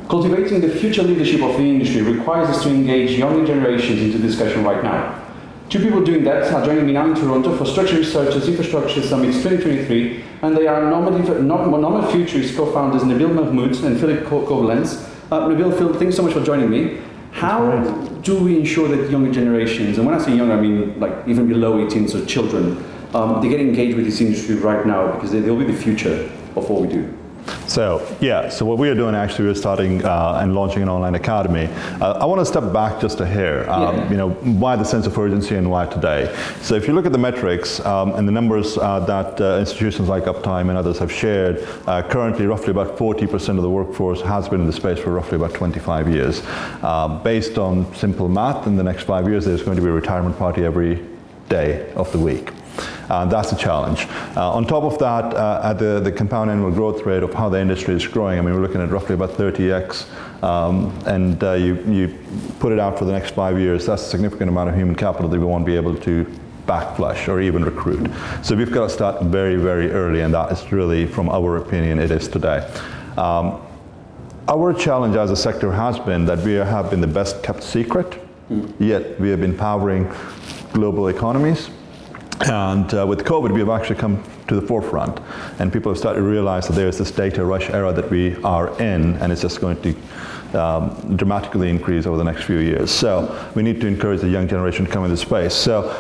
Cultivating the future leadership of the industry requires us to engage younger generations into discussion right now. Two people doing that are joining me now in Toronto for Structure Researchers Infrastructure Summit 2023, and they are Nomad Futurist co-founders Nabeel Mahmood and Phillip Koblence. Nabeel, Phil, thanks so much for joining me. How do we ensure that younger generations, and when I say younger, I mean like even below 18, so children, they get engaged with this industry right now because they'll be the future of what we do? So what we are doing actually, we're starting and launching an online academy. I want to step back just a hair. Why the sense of urgency and why today? So if you look at the metrics and the numbers that institutions like Uptime and others have shared, currently roughly about 40% of the workforce has been in the space for roughly about 25 years. Based on simple math, in the next 5 years, there's going to be a retirement party every day of the week. That's a challenge. On top of that, at the compound annual growth rate of how the industry is growing, I mean, we're looking at roughly about 30x, and you put it out for the next 5 years, that's a significant amount of human capital that we won't be able to backflush or even recruit. So we've got to start very, very early, and that is really, from our opinion, it is today. Our challenge as a sector has been that we have been the best kept secret, yet we have been powering global economies. And with COVID, we have actually come to the forefront, and people have started to realize that there's this data rush era that we are in, and it's just going to dramatically increase over the next few years. So we need to encourage the young generation to come into space. So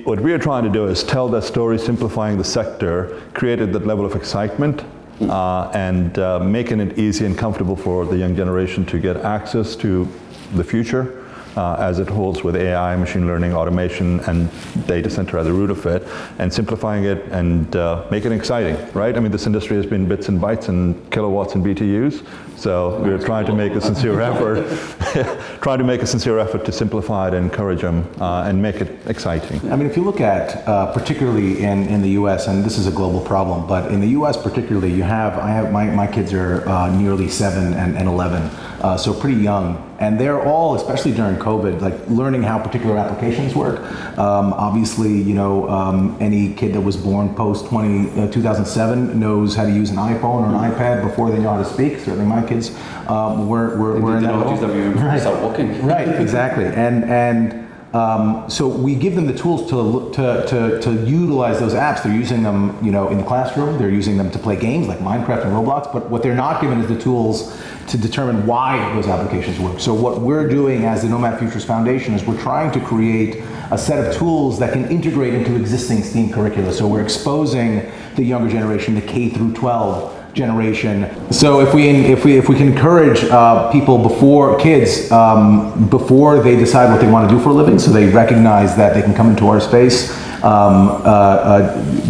what we are trying to do is tell that story, simplifying the sector, created that level of excitement, and making it easy and comfortable for the young generation to get access to the future. As it holds with AI, machine learning, automation, and data center at the root of it, and simplifying it and making it exciting, right? I mean, this industry has been bits and bytes and kilowatts and BTUs, so we're trying to make a sincere effort, to simplify it and encourage them and make it exciting. I mean, if you look at, particularly in the US, and this is a global problem, but in the US particularly, my kids are nearly 7 and 11, so pretty young. And they're all, especially during COVID, like learning how particular applications work. Obviously, any kid that was born post 2007 knows how to use an iPhone or an iPad before they know how to speak. Certainly my kids were in that level. Right. Start walking. Right, exactly. So we give them the tools to utilize those apps. They're using them, in the classroom. They're using them to play games like Minecraft and Roblox. But what they're not given is the tools to determine why those applications work. So what we're doing as the Nomad Futurist Foundation is we're trying to create a set of tools that can integrate into existing STEAM curricula. So we're exposing the younger generation, the K through 12 generation. So if we can encourage kids before they decide what they want to do for a living, so they recognize that they can come into our space,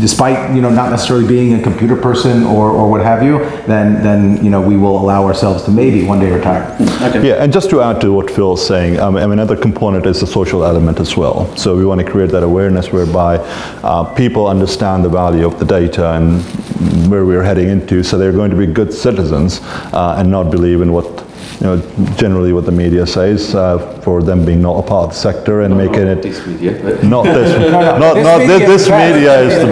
despite not necessarily being a computer person or what have you, then we will allow ourselves to maybe one day retire. Okay. Yeah, and just to add to what Phil's saying, another component is the social element as well. So we want to create that awareness whereby people understand the value of the data and where we're heading into, so they're going to be good citizens and not believe in what generally what the media says, for them being not a part of the sector and making it this media, not this this media is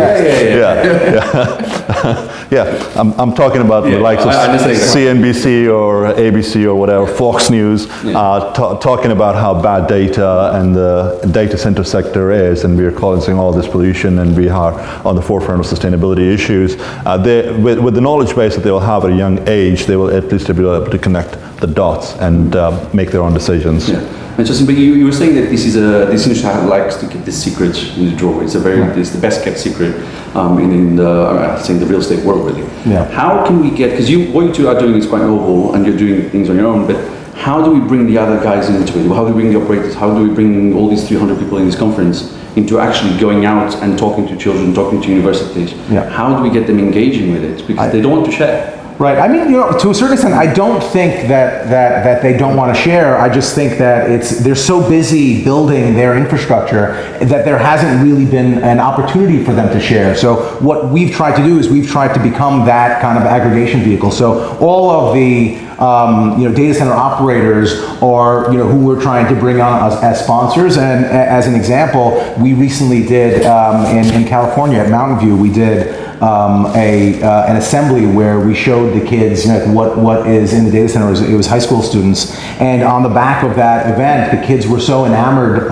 I'm talking about the likes of CNBC or ABC or whatever, Fox News, talking about how bad data and the data center sector is, and we are causing all this pollution, and we are on the forefront of sustainability issues. With the knowledge base that they will have at a young age, they will at least be able to connect the dots and make their own decisions. Yeah. Interesting, but you were saying that this industry likes to keep this secret in the drawer. It's it's the best kept secret in the real estate world, really. Yeah. How can we get, because what you two are doing is quite noble and you're doing things on your own, but how do we bring the other guys into it? How do we bring the operators? How do we bring all these 300 people in this conference into actually going out and talking to children, talking to universities? Yeah. How do we get them engaging with it? Because they don't want to share. Right. I mean, to a certain extent, I don't think that they don't want to share. I just think that they're so busy building their infrastructure that there hasn't really been an opportunity for them to share. So what we've tried to do is we've tried to become that kind of aggregation vehicle. So all of the data center operators or who we're trying to bring on as sponsors. And as an example, we recently did in California at Mountain View, we did an assembly where we showed the kids what is in the data center. It was high school students, and on the back of that event, the kids were so enamored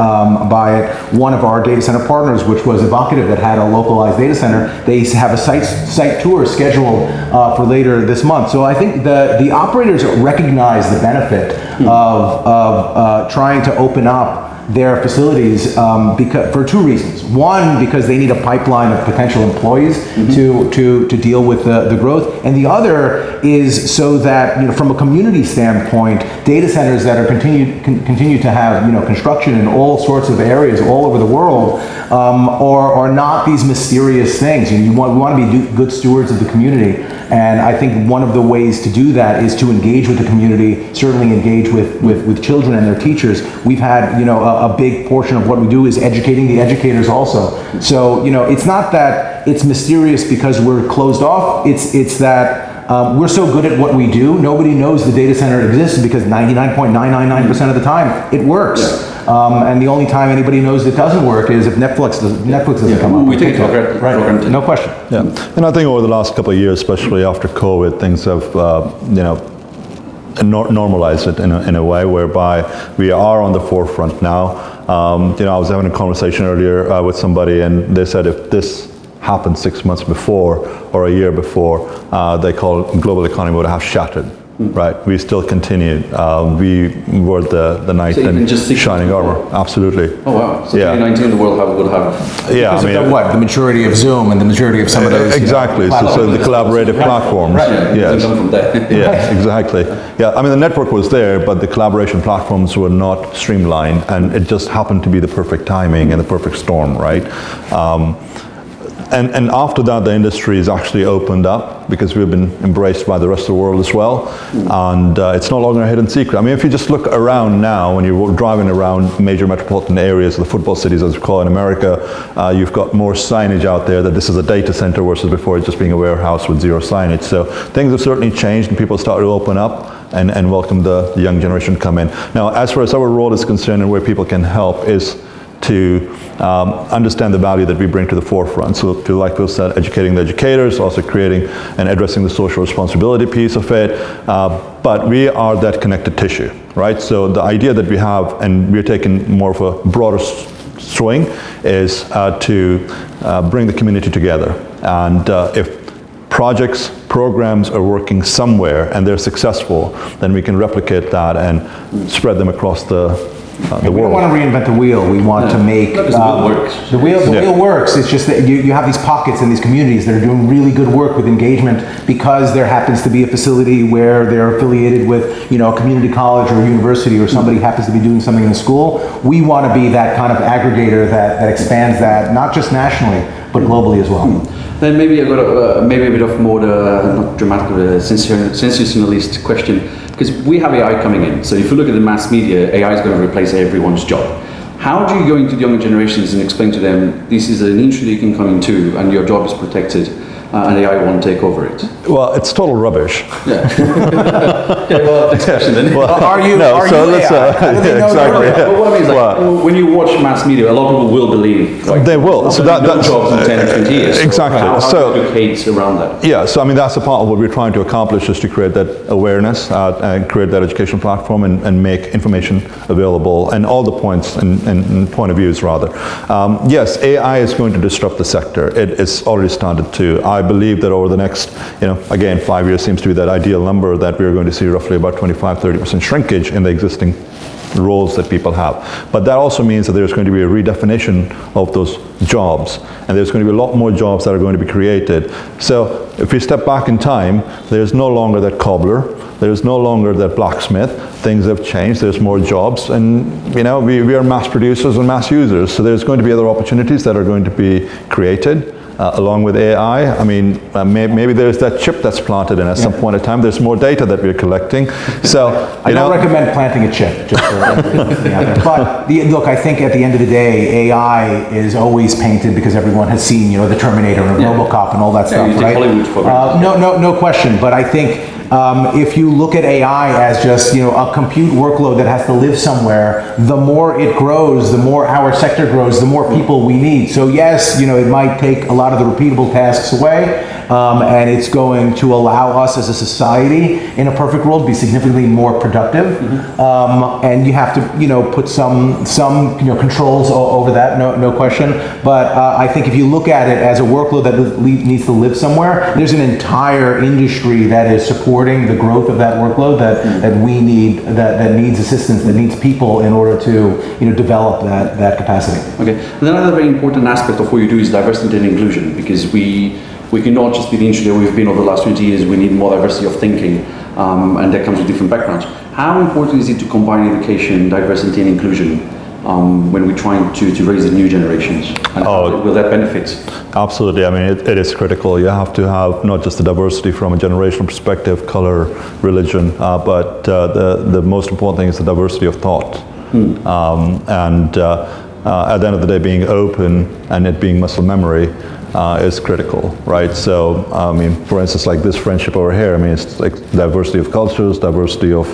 by it. One of our data center partners, which was Evocative, that had a localized data center, they have a site tour scheduled for later this month. So I think the operators recognize the benefit of trying to open up their facilities for two reasons. One, because they need a pipeline of potential employees to deal with the growth, and the other is so that from a community standpoint, data centers that are continue to have construction in all sorts of areas all over the world are not these mysterious things. We want to be good stewards of the community. And I think one of the ways to do that is to engage with the community, certainly engage with children and their teachers. We've had, a big portion of what we do is educating the educators also. So, it's not that it's mysterious because we're closed off, it's that we're so good at what we do, nobody knows the data center exists because 99.999% of the time it works. Yeah. And the only time anybody knows it doesn't work is if Netflix doesn't come up. We take it for granted. No question. Yeah, and I think over the last couple of years, especially after COVID, things have normalized it in a way whereby we are on the forefront now. I was having a conversation earlier with somebody, and they said if this happened 6 months before or a year before, they call global economy would have shattered. Right, we still continued. We were the knight in shining armor. Absolutely. Oh wow! So 2019, the world would have. Yeah, I mean, what the maturity of Zoom and the maturity of some of those. Exactly. So the collaborative platforms. Right. Yes. From there. Yeah. Exactly. Yeah. I mean, the network was there, but the collaboration platforms were not streamlined, and it just happened to be the perfect timing and the perfect storm, right? And after that, the industry has actually opened up because we've been embraced by the rest of the world as well. And it's no longer a hidden secret. I mean, if you just look around now, when you're driving around major metropolitan areas, the football cities as we call in America, you've got more signage out there that this is a data center versus before it just being a warehouse with zero signage. So things have certainly changed, and people start to open up and welcome the young generation to come in. Now, as far as our role is concerned and where people can help is to understand the value that we bring to the forefront. So like Phil said, educating the educators, also creating and addressing the social responsibility piece of it. But we are that connected tissue, right? So the idea that we have, and we're taking more of a broader swing, is to bring the community together. And if programs are working somewhere and they're successful, then we can replicate that and spread them across the we don't want to reinvent the wheel. We want to make the wheel works. The wheel works. It's just that you have these pockets in these communities that are doing really good work with engagement because there happens to be a facility where they're affiliated with a community college or university, or somebody happens to be doing something in the school. We want to be that kind of aggregator that expands that, not just nationally but globally as well. Then maybe I've got a bit of more not dramatic, sensationalist question. Because we have AI coming in. So if you look at the mass media, AI is going to replace everyone's job. How do you go into the younger generations and explain to them, this is an industry you can come into and your job is protected and AI won't take over it? Well, it's total rubbish. Yeah. Okay, well, next question then. Well, are you exactly. But what I mean is, like, when you watch mass media, a lot of people will believe. Like, they will. So that's jobs in 10 or 20 years. Exactly. So how do you educate around that? Yeah, so I mean, that's a part of what we're trying to accomplish, is to create that awareness and create that education platform and make information available and all the points and point of views rather. Yes, AI is going to disrupt the sector. It is already started to. I believe that over the next, again, 5 years seems to be that ideal number, that we're going to see roughly about 25-30% shrinkage in the existing roles that people have. But that also means that there's going to be a redefinition of those jobs, and there's going to be a lot more jobs that are going to be created. So if we step back in time, there's no longer that cobbler, there's no longer that blacksmith. Things have changed, there's more jobs, and we are mass producers and mass users, so there's going to be other opportunities that are going to be created. Along with AI, I mean, maybe there's that chip that's planted in at some point in time. There's more data that we're collecting. So I don't recommend planting a chip, just for everything out there. But look, I think at the end of the day, AI is always painted because everyone has seen, the Terminator and RoboCop and all that stuff, right? Hollywood for no question. But I think if you look at AI as just a compute workload that has to live somewhere, the more it grows, the more our sector grows, the more people we need. So yes, it might take a lot of the repeatable tasks away, and it's going to allow us as a society, in a perfect world, to be significantly more productive. And you have to put some controls over that, no question. But I think if you look at it as a workload that needs to live somewhere, there's an entire industry that is supporting the growth of that workload that we need, that needs assistance, that needs people in order to develop that capacity. Okay. And then another very important aspect of what you do is diversity and inclusion, because we cannot just be the industry that we've been over the last 20 years. We need more diversity of thinking, and that comes with different backgrounds. How important is it to combine education, diversity and inclusion when we're trying to raise the new generations? And how will that benefit? Absolutely. I mean, it is critical. You have to have not just the diversity from a generational perspective, color, religion, but the most important thing is the diversity of thought. At the end of the day, being open and it being muscle memory is critical, right? So, I mean, for instance, like this friendship over here, I mean, it's like diversity of cultures, diversity of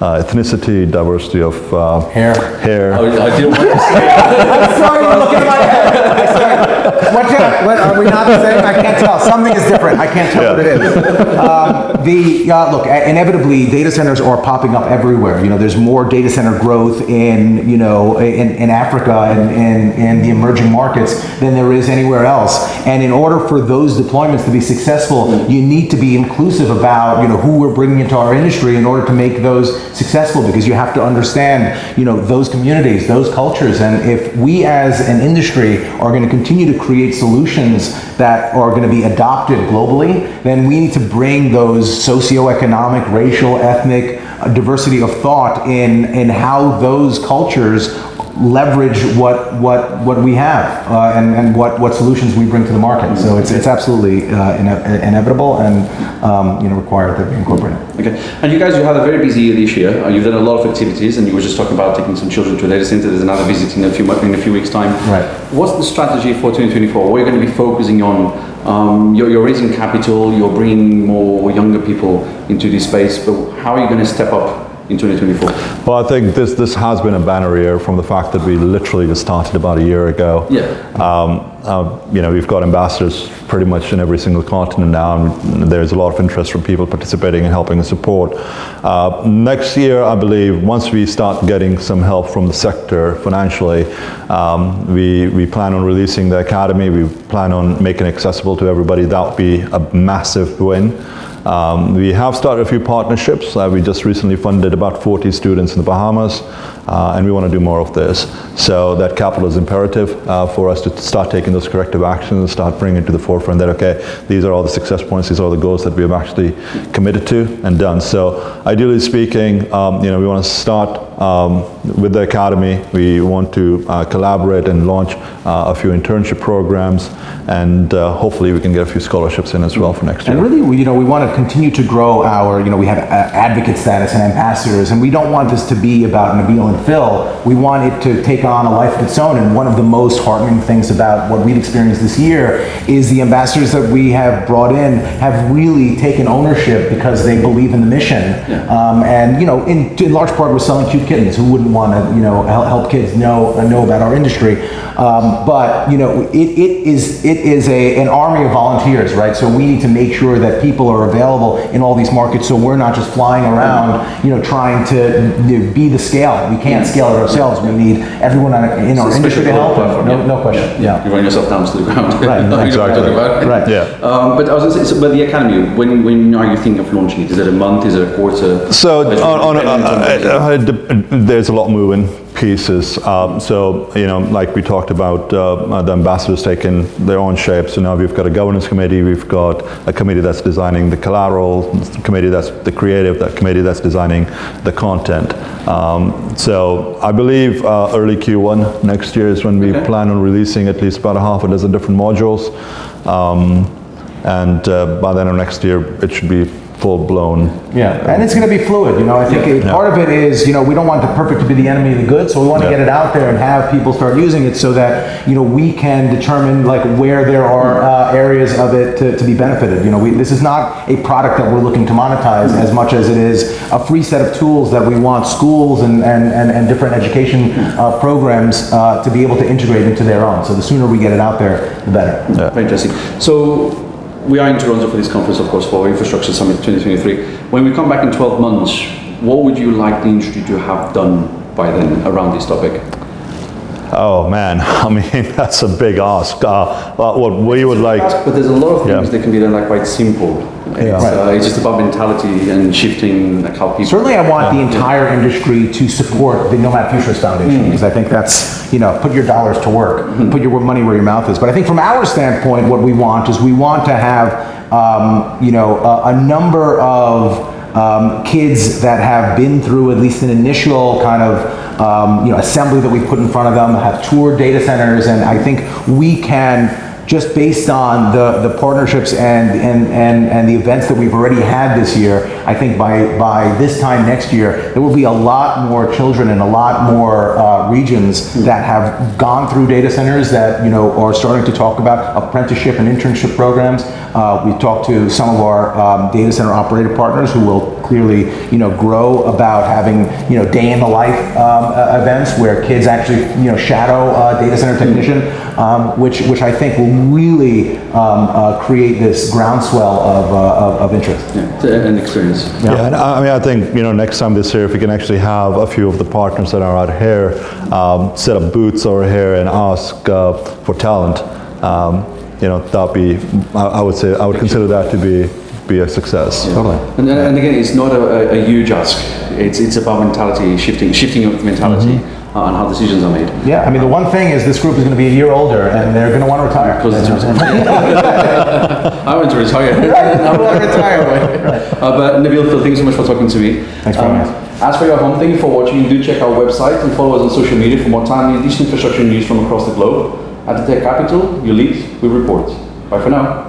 ethnicity, diversity of hair. I didn't want to say I'm sorry, you're looking at my head. I'm sorry. What are we not the same? I can't tell. Something is different. I can't tell what it is. Look, inevitably, data centers are popping up everywhere. There's more data center growth in Africa and in the emerging markets than there is anywhere else. And in order for those deployments to be successful, you need to be inclusive about who we're bringing into our industry in order to make those successful, because you have to understand those communities, those cultures. And if we as an industry are going to continue to create solutions that are going to be adopted globally, then we need to bring those socioeconomic, racial, ethnic diversity of thought in how those cultures leverage what we have and what solutions we bring to the market. So it's absolutely inevitable and required that we incorporate it. Okay, and you guys, you had a very busy year this year. You've done a lot of activities, and you were just talking about taking some children to a data center. There's another visit in a few weeks' time. Right. What's the strategy for 2024? What are you going to be focusing on? You're raising capital. You're bringing more younger people into this space. But how are you going to step up in 2024? Well, I think this has been a banner year from the fact that we literally just started about a year ago. Yeah. We've got ambassadors pretty much in every single continent now, and there's a lot of interest from people participating and helping and support. Next year, I believe, once we start getting some help from the sector financially, we plan on releasing the academy. We plan on making it accessible to everybody. That would be a massive win. We have started a few partnerships. We just recently funded about 40 students in the Bahamas, and we want to do more of this. So that capital is imperative for us to start taking those corrective actions, start bringing it to the forefront that, okay, these are all the success points, these are all the goals that we have actually committed to and done. So ideally speaking, we want to start with the academy. We want to collaborate and launch a few internship programs, and hopefully we can get a few scholarships in as well for next year. And really, we want to continue to grow our, we have advocate status and ambassadors, and we don't want this to be about Nabeel and Phil. We want it to take on a life of its own, and one of the most heartening things about what we've experienced this year is the ambassadors that we have brought in have really taken ownership because they believe in the mission. Yeah. And in large part, we're selling cute kittens. Who wouldn't want to help kids know about our industry? But it is an army of volunteers, right? So we need to make sure that people are available in all these markets, so we're not just flying around, trying to be the scale. We can't scale it ourselves. We need everyone in our industry to help. No question. Yeah. You run yourself down to the ground. Right. Exactly. Right. Yeah. But I was going to say, but the academy, when are you thinking of launching it? Is it a month? Is it a quarter? So there's a lot moving pieces. Like we talked about, the ambassadors taking their own shape. So now we've got a governance committee, we've got a committee that's designing the collateral, a committee that's the creative, that committee that's designing the content. So I believe early Q1 next year is when we plan on releasing at least about a half a dozen different modules. And by the end of next year, it should be full-blown. Yeah, and it's going to be fluid. I think part of it is, we don't want the perfect to be the enemy of the good, so we want to get it out there and have people start using it so that, we can determine like where there are areas of it to be benefited. This is not a product that we're looking to monetize as much as it is a free set of tools that we want schools and different education programs to be able to integrate into their own. So the sooner we get it out there, the better. Yeah. Very interesting. So we are in Toronto for this conference, of course, for Infrastructure Summit 2023. When we come back in 12 months, what would you like the industry to have done by then around this topic? Oh man, I mean, that's a big ask. What we would like... But there's a lot of things that can be done like quite simple. It's just about mentality and shifting like how people... Certainly I want the entire industry to support the Nomad Futurist Foundation, because I think that's, put your dollars to work, put your money where your mouth is. But I think from our standpoint, what we want is we want to have, a number of kids that have been through at least an initial kind of assembly that we put in front of them, have toured data centers, and I think we can, just based on the partnerships and the events that we've already had this year, I think by this time next year, there will be a lot more children in a lot more regions that have gone through data centers that are starting to talk about apprenticeship and internship programs. We've talked to some of our data center operator partners who will clearly grow about having day in the life events where kids actually shadow a data center technician, which I think will really create this groundswell of interest. And experience. Yeah, and I think next time this year, if we can actually have a few of the partners that are out here set up booths over here and ask for talent, that'd be, I would consider that to be a success. Yeah. Totally. And again, it's not a huge ask. It's about mentality, shifting of mentality. On how decisions are made. Yeah, I mean, the one thing is this group is going to be a year older and they're going to want to retire. I want to retire. I want to retire. But Nabeel, Phil, thank you so much for talking to me. Thanks for having us. As for your home, thank you for watching. Do check our website and follow us on social media for more timely digital infrastructure news from across the globe. At the Tech Capital, you lead, we report. Bye for now.